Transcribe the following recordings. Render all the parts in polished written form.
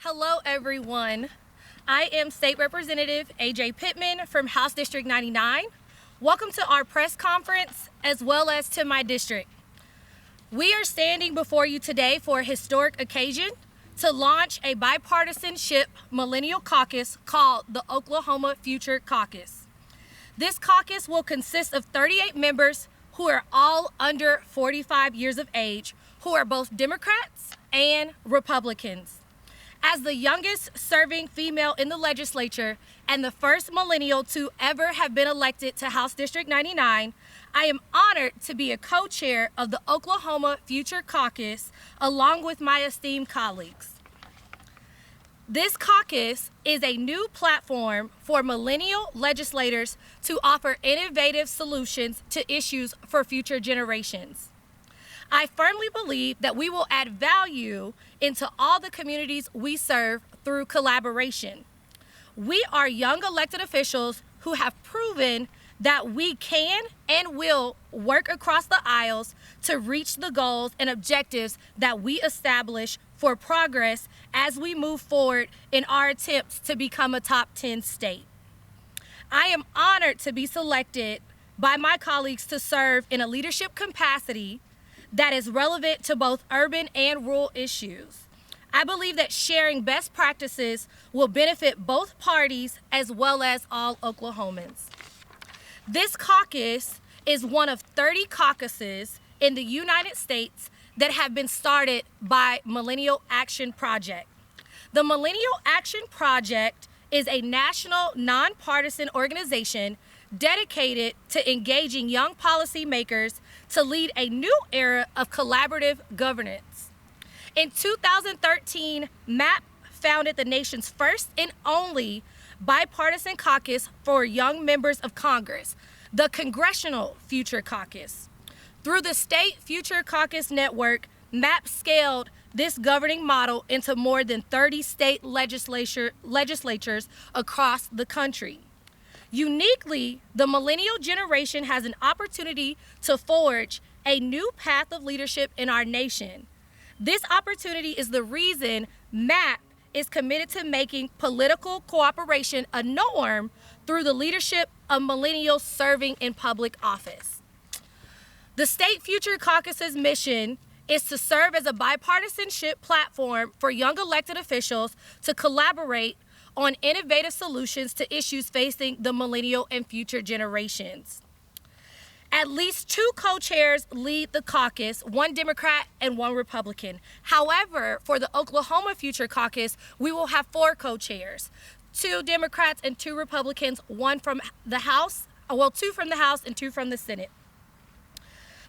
Hello, everyone. I am State Representative Ajay Pittman from House District 99. Welcome to our press conference as well as to my district. We are standing before you today for a historic occasion to launch a bipartisanship millennial caucus called the Oklahoma Future Caucus. This caucus will consist of 38 members who are all under 45 years of age, who are both Democrats and Republicans. As the youngest serving female in the legislature and the first millennial to ever have been elected to House District 99, I am honored to be a co-chair of the Oklahoma Future Caucus along with my esteemed colleagues. This caucus is a new platform for millennial legislators to offer innovative solutions to issues for future generations. I firmly believe that we will add value into all the communities we serve through collaboration. We are young elected officials who have proven that we can and will work across the aisles to reach the goals and objectives that we establish for progress as we move forward in our attempts to become a top 10 state. I am honored to be selected by my colleagues to serve in a leadership capacity that is relevant to both urban and rural issues. I believe that sharing best practices will benefit both parties as well as all Oklahomans. This caucus is one of 30 caucuses in the United States that have been started by Millennial Action Project. The Millennial Action Project is a national nonpartisan organization dedicated to engaging young policymakers to lead a new era of collaborative governance. In 2013, MAP founded the nation's first and only bipartisan caucus for young members of Congress, the Congressional Future Caucus. Through the State Future Caucus Network, MAP scaled this governing model into more than 30 state legislatures across the country. Uniquely, the millennial generation has an opportunity to forge a new path of leadership in our nation. This opportunity is the reason MAP is committed to making political cooperation a norm through the leadership of millennials serving in public office. The State Future Caucus's mission is to serve as a bipartisanship platform for young elected officials to collaborate on innovative solutions to issues facing the millennial and future generations. At least 2 co-chairs lead the caucus, 1 Democrat and 1 Republican. However, for the Oklahoma Future Caucus, we will have 4 co-chairs, 2 Democrats and 2 Republicans, 1 from the House, 2 from the House and 2 from the Senate.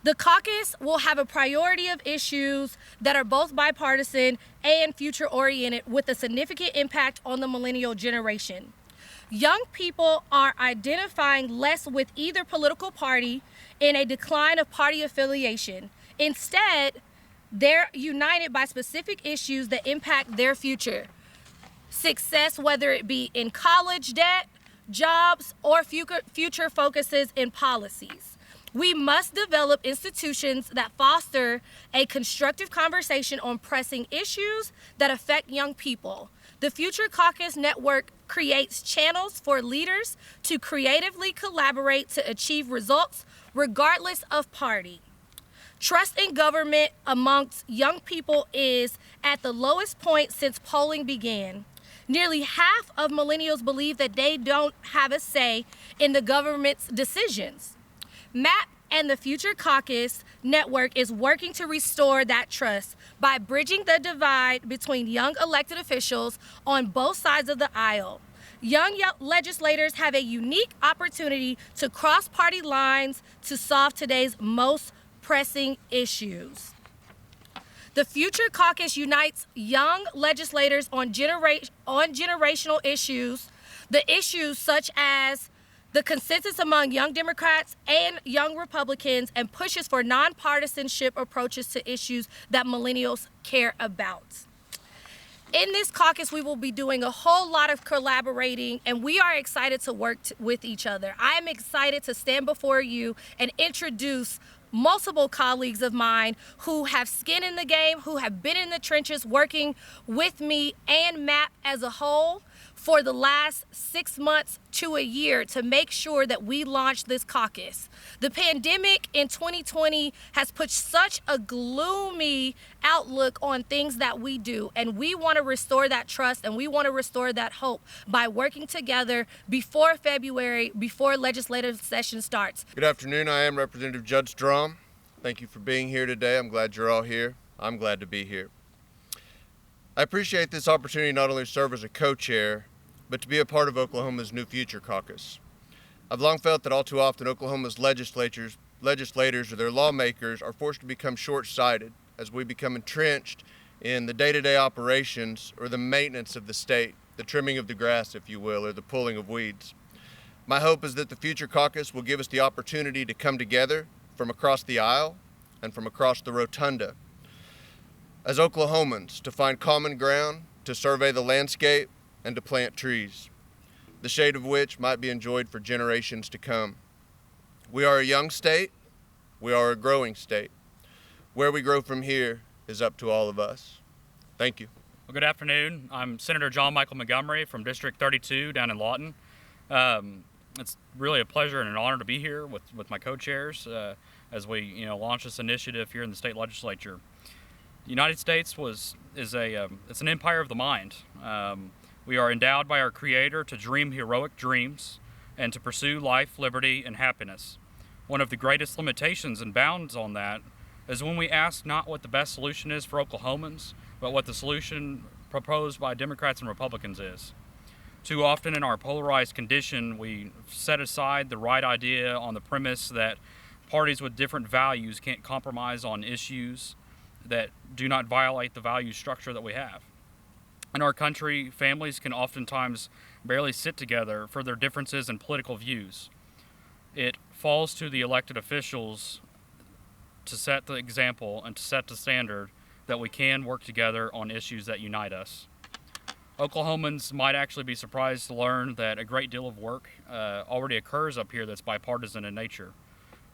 The caucus will have a priority of issues that are both bipartisan and future-oriented with a significant impact on the millennial generation. Young people are identifying less with either political party in a decline of party affiliation. Instead, they're united by specific issues that impact their future. Success, whether it be in college debt, jobs, or future focuses in policies. We must develop institutions that foster a constructive conversation on pressing issues that affect young people. The Future Caucus Network creates channels for leaders to creatively collaborate to achieve results regardless of party. Trust in government amongst young people is at the lowest point since polling began. Nearly half of millennials believe that they don't have a say in the government's decisions. MAP and the Future Caucus Network is working to restore that trust by bridging the divide between young elected officials on both sides of the aisle. Young legislators have a unique opportunity to cross party lines to solve today's most pressing issues. The Future Caucus unites young legislators on generational issues, the issues such as the consensus among young Democrats and young Republicans, and pushes for nonpartisanship approaches to issues that millennials care about. In this caucus, we will be doing a whole lot of collaborating, and we are excited to work with each other. I am excited to stand before you and introduce multiple colleagues of mine who have skin in the game, who have been in the trenches working with me and MAP as a whole for the last 6 months to a year to make sure that we launch this caucus. The pandemic in 2020 has put such a gloomy outlook on things that we do, and we want to restore that trust and we want to restore that hope by working together before February, before legislative session starts. Good afternoon. I am Representative Judd Strom. Thank you for being here today. I'm glad you're all here. I'm glad to be here. I appreciate this opportunity not only to serve as a co-chair, but to be a part of Oklahoma's new Future Caucus. I've long felt that all too often Oklahoma's legislators or their lawmakers are forced to become short-sighted as we become entrenched in the day-to-day operations or the maintenance of the state, the trimming of the grass, if you will, or the pulling of weeds. My hope is that the Future Caucus will give us the opportunity to come together from across the aisle and from across the rotunda as Oklahomans, to find common ground, to survey the landscape, and to plant trees, the shade of which might be enjoyed for generations to come. We are a young state. We are a growing state. Where we grow from here is up to all of us. Thank you. Well, good afternoon. I'm Senator John Michael Montgomery from District 32 down in Lawton. It's really a pleasure and an honor to be here with my co-chairs as we launch this initiative here in the state legislature. The United States it's an empire of the mind. We are endowed by our Creator to dream heroic dreams and to pursue life, liberty, and happiness. One of the greatest limitations and bounds on that is when we ask not what the best solution is for Oklahomans, but what the solution proposed by Democrats and Republicans is. Too often in our polarized condition, we set aside the right idea on the premise that parties with different values can't compromise on issues that do not violate the value structure that we have. In our country, families can oftentimes barely sit together for their differences in political views. It falls to the elected officials to set the example and to set the standard that we can work together on issues that unite us. Oklahomans might actually be surprised to learn that a great deal of work already occurs up here that's bipartisan in nature.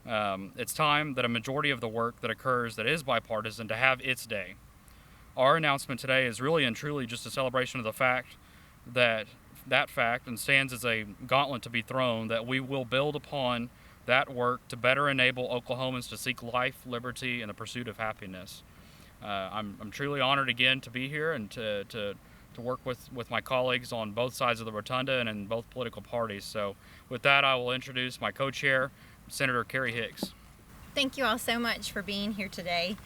It's time that a majority of the work that occurs that is bipartisan to have its day. Our announcement today is really and truly just a celebration of the fact and stands as a gauntlet to be thrown that we will build upon that work to better enable Oklahomans to seek life, liberty, and the pursuit of happiness. I'm truly honored again to be here and to work with my colleagues on both sides of the rotunda and in both political parties. So with that, I will introduce my co-chair, Senator Carri Hicks. Thank you all so much for being here today.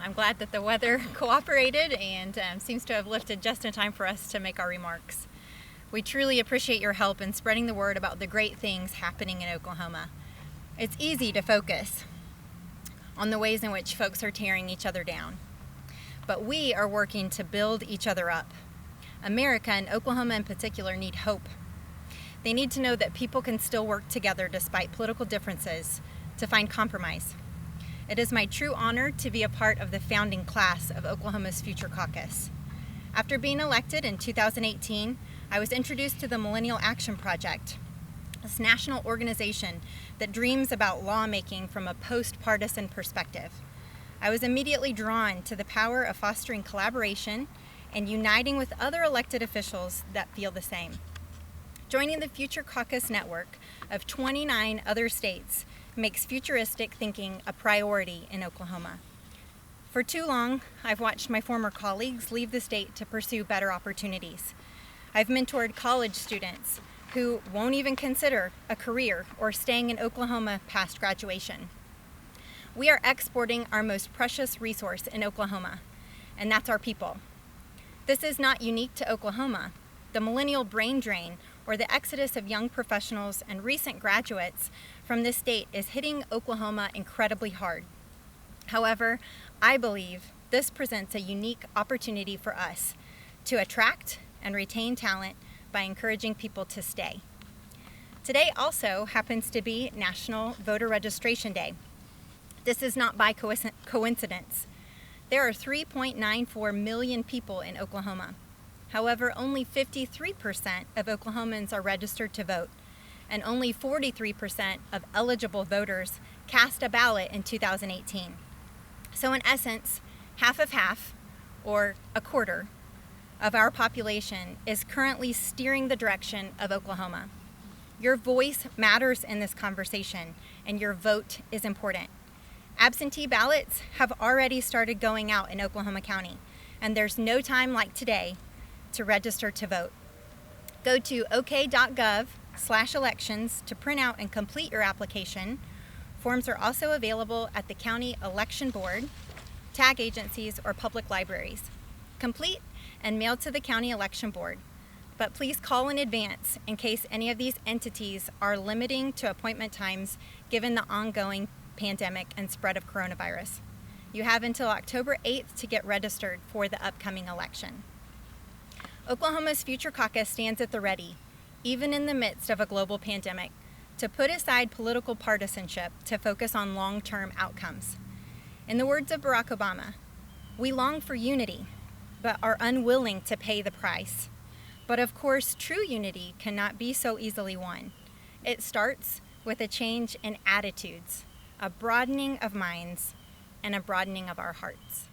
I'm glad that the weather cooperated and seems to have lifted just in time for us to make our remarks. We truly appreciate your help in spreading the word about the great things happening in Oklahoma. It's easy to focus on the ways in which folks are tearing each other down, but we are working to build each other up. America, and Oklahoma in particular, need hope. They need to know that people can still work together despite political differences to find compromise. It is my true honor to be a part of the founding class of Oklahoma's Future Caucus. After being elected in 2018, I was introduced to the Millennial Action Project, this national organization that dreams about lawmaking from a post-partisan perspective. I was immediately drawn to the power of fostering collaboration and uniting with other elected officials that feel the same. Joining the Future Caucus network of 29 other states makes futuristic thinking a priority in Oklahoma. For too long, I've watched my former colleagues leave the state to pursue better opportunities. I've mentored college students who won't even consider a career or staying in Oklahoma past graduation. We are exporting our most precious resource in Oklahoma, and that's our people. This is not unique to Oklahoma. The millennial brain drain, or the exodus of young professionals and recent graduates from this state, is hitting Oklahoma incredibly hard. However, I believe this presents a unique opportunity for us to attract and retain talent by encouraging people to stay. Today also happens to be National Voter Registration Day. This is not by coincidence. There are 3.94 million people in Oklahoma. However, only 53% of Oklahomans are registered to vote, and only 43% of eligible voters cast a ballot in 2018. So in essence, half of half, or a quarter, of our population is currently steering the direction of Oklahoma. Your voice matters in this conversation, and your vote is important. Absentee ballots have already started going out in Oklahoma County, and there's no time like today to register to vote. Go to ok.gov/elections to print out and complete your application. Forms are also available at the County Election Board, tag agencies, or public libraries. Complete and mail to the County Election Board. But please call in advance in case any of these entities are limiting to appointment times given the ongoing pandemic and spread of coronavirus. You have until October 8th to get registered for the upcoming election. Oklahoma's Future Caucus stands at the ready, even in the midst of a global pandemic, to put aside political partisanship to focus on long-term outcomes. In the words of Barack Obama, "We long for unity, but are unwilling to pay the price." But of course, true unity cannot be so easily won. It starts with a change in attitudes, a broadening of minds, and a broadening of our hearts.